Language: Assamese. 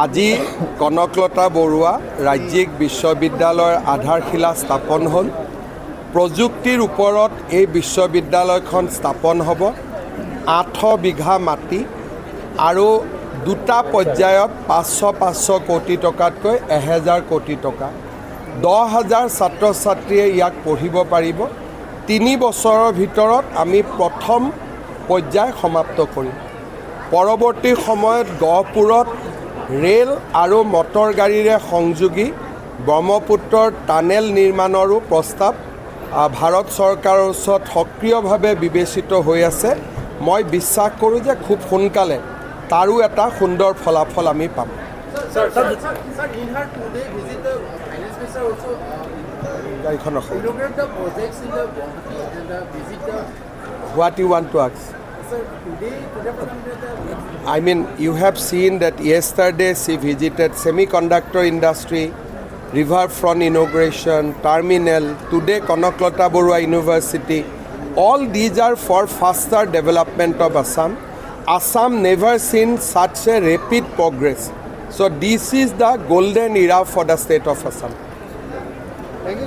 আজি কনকলতা বৰুৱা ৰাজ্যিক বিশ্ববিদ্যালয়ৰ আধাৰশিলা স্থাপন হ'ল। প্ৰযুক্তিৰ ওপৰত এই বিশ্ববিদ্যালয়খন স্থাপন হ'ব। 8 বিঘা মাটি আৰু দুটা পৰ্যায়ত 500 কোটি টকাতকৈ 1000 কোটি টকা। 10,000 ছাত্ৰ ছাত্ৰীয়ে ইয়াক পঢ়িব পাৰিব। 3 বছৰৰ ভিতৰত আমি প্ৰথম পৰ্যায় সমাপ্ত কৰিম। পৰৱৰ্তী সময়ত গহপুৰত ৰেল আৰু মটৰ গাড়ীৰে সংযোগী ব্ৰহ্মপুত্ৰৰ টানেল নিৰ্মাণৰো প্ৰস্তাৱ ভাৰত চৰকাৰৰ ওচৰত সক্ৰিয়ভাৱে বিবেচিত হৈ আছে। মই বিশ্বাস কৰোঁ যে খুব সোনকালে তাৰো এটা সুন্দৰ ফলাফল আমি পাম। What you want to ask? I mean, you have seen that yesterday she visited semiconductor industry, riverfront inauguration, terminal, today Kanaklata Borua University. All these are for faster development of Assam. Assam never seen such a rapid progress. So this is the golden era for the state of Assam.